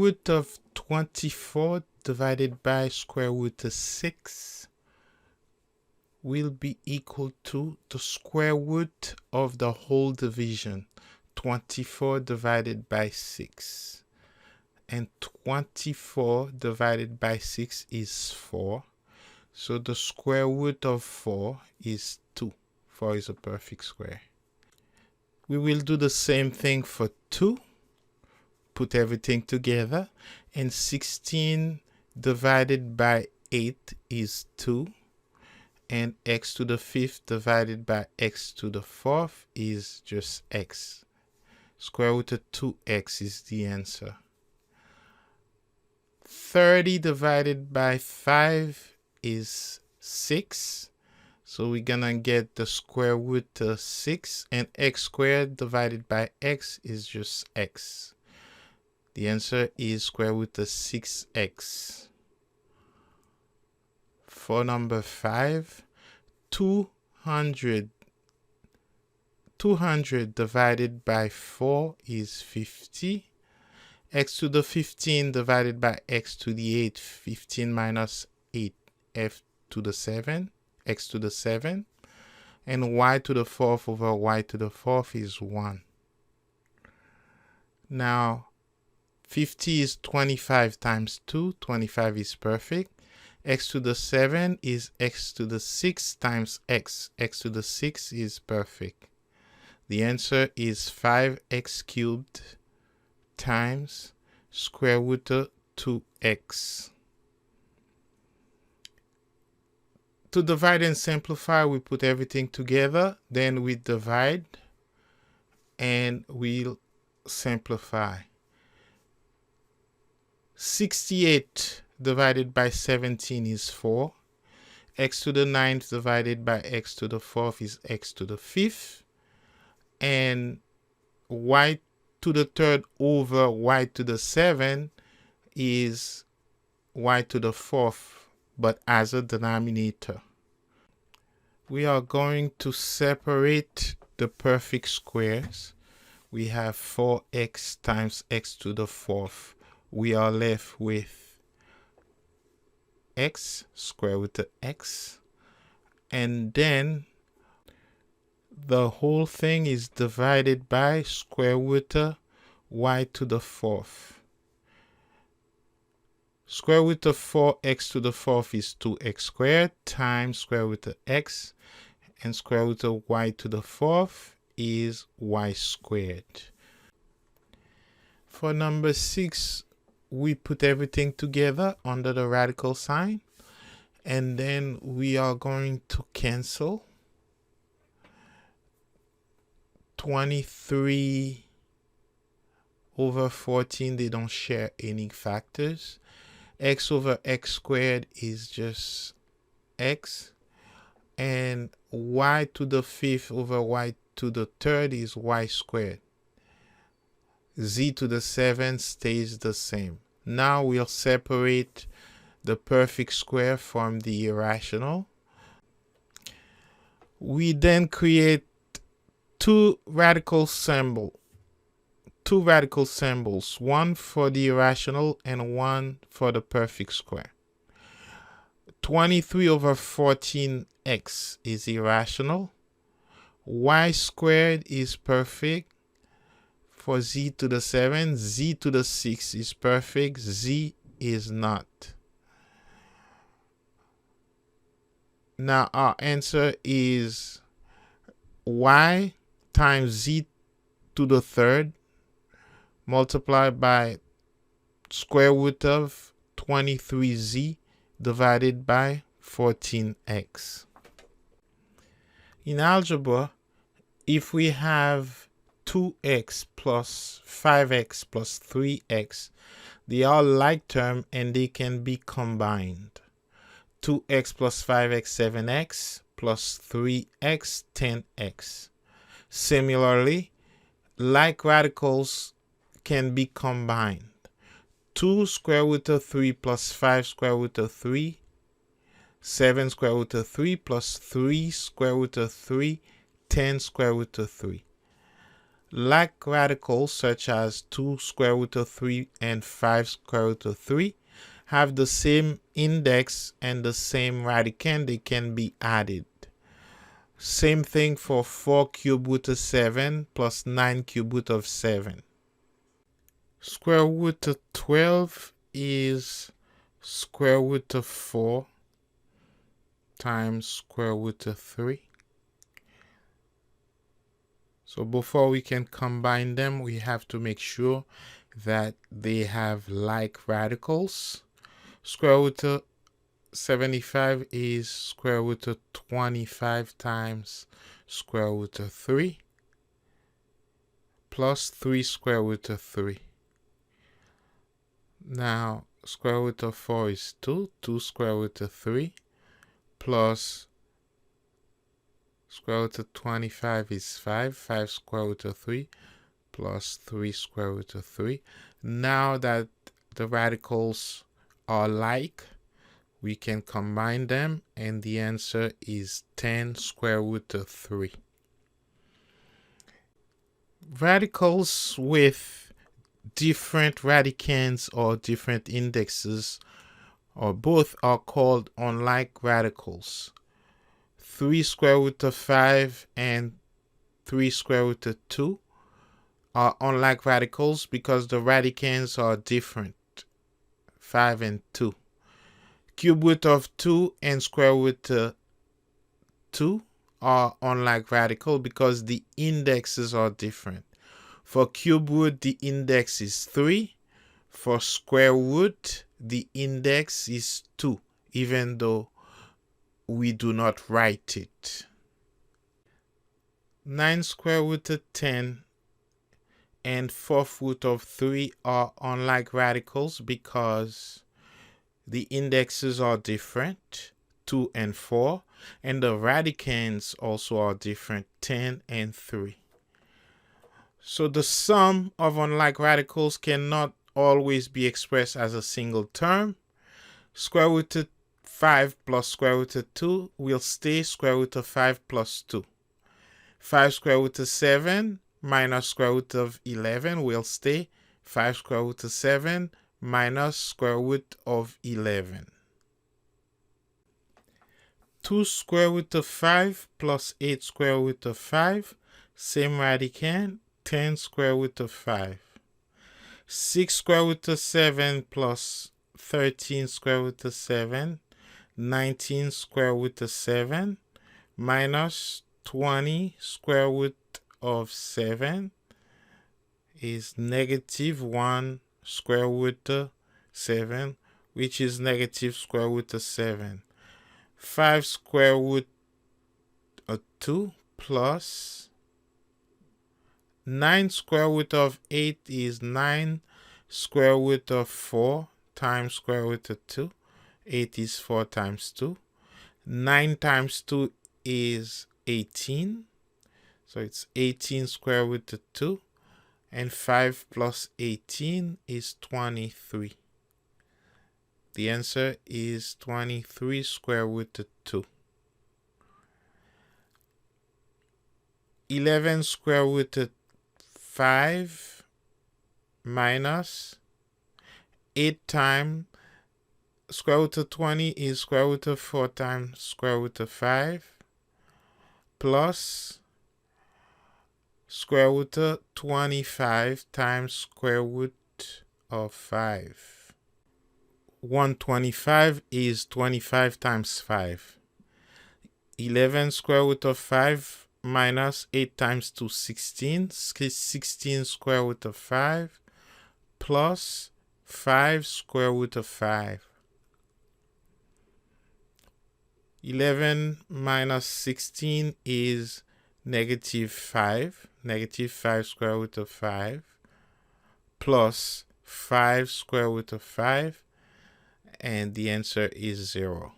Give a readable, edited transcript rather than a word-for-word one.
root of 24 divided by square root of 6 will be equal to the square root of the whole division, 24 divided by 6. And 24 divided by 6 is 4. So the square root of 4 is 2. 4 is a perfect square. We will do the same thing for 2. Put everything together. And 16 divided by 8 is 2. And x to the 5th divided by x to the 4th is just x. Square root of 2x is the answer. 30 divided by 5 is 6. So we're gonna get the square root of 6, and x squared divided by x is just x. The answer is square root of 6x. For number 5, 200 divided by 4 is 50. X to the 15 divided by x to the 8, 15 minus 8, f to the 7, x to the 7. And y to the 4th over y to the 4th is 1. Now, 50 is 25 times 2. 25 is perfect. X to the 7 is x to the 6 times x. X to the 6 is perfect. The answer is 5x cubed times square root of 2x. To divide and simplify, we put everything together, then we divide and we'll simplify. 68 divided by 17 is 4. X to the 9th divided by x to the 4th is x to the 5th. And y to the 3rd over y to the 7 is y to the 4th, but as a denominator. We are going to separate the perfect squares. We have 4x times x to the 4th. We are left with x, square root of x, and then the whole thing is divided by square root of y to the 4th. Square root of 4x to the 4th is 2x squared times square root of x, and square root of y to the 4th is y squared. For number 6, we put everything together under the radical sign, and then we are going to cancel. 23 over 14, they don't share any factors. X over x squared is just x, and y to the 5th over y to the 3rd is y squared. Z to the 7th stays the same. Now we'll separate the perfect square from the irrational. We then create two radical symbols, one for the irrational and one for the perfect square. 23 over 14x is irrational. Y squared is perfect. For z to the 7, z to the 6 is perfect, z is not. Now our answer is y times z to the 3rd multiplied by square root of 23z divided by 14x. In algebra, if we have 2x plus 5x plus 3x, they are like term and they can be combined. 2x plus 5x, 7x, plus 3x, 10x. Similarly, like radicals can be combined. 2 square root of 3 plus 5 square root of 3, 7 square root of 3 plus 3 square root of 3, 10 square root of 3. Like radicals such as 2 square root of 3 and 5 square root of 3 have the same index and the same radicand, they can be added. Same thing for 4 cube root of 7 plus 9 cube root of 7. Square root of 12 is square root of 4 times square root of 3. So before we can combine them, we have to make sure that they have like radicals. Square root of 75 is square root of 25 times square root of 3 plus 3 square root of 3. Now, square root of 4 is 2. 2 square root of 3 plus square root of 25 is 5. 5 square root of 3 plus 3 square root of 3. Now that the radicals are like, we can combine them, and the answer is 10 square root of 3. Radicals with different radicands or different indexes or both are called unlike radicals. 3 square root of 5 and 3 square root of 2 are unlike radicals because the radicands are different, 5 and 2. Cube root of 2 and square root of 2 are unlike radical because the indexes are different. For cube root, the index is 3. For square root, the index is 2, even though we do not write it. 9 square root of 10 and 4th root of 3 are unlike radicals because the indexes are different, 2 and 4, and the radicands also are different, 10 and 3. So the sum of unlike radicals cannot always be expressed as a single term. Square root of 5 plus square root of 2 will stay square root of 5 plus 2. 5 square root of 7 minus square root of 11 will stay 5 square root of 7 minus square root of 11. 2 square root of 5 plus 8 square root of 5, same radicand, 10 square root of 5. 6 square root of 7 plus 13 square root of 7, 19 square root of 7, minus 20 square root of 7 is negative 1 square root of 7, which is negative square root of 7. 5 square root of 2 plus 9 square root of 8 is 9 square root of 4 times square root of 2. 8 is 4 times 2. 9 times 2 is 18. So it's 18 square root of 2. And 5 plus 18 is 23. The answer is 23 square root of 2. 11 square root of 5 minus 8 times square root of 20 is square root of 4 times square root of 5 plus square root of 25 times square root of 5. 125 is 25 times 5. 11 square root of 5 minus 8 times 2, 16. 16 square root of 5 plus 5 square root of 5. 11 minus 16 is negative 5. Negative 5 square root of 5 plus 5 square root of 5. And the answer is 0.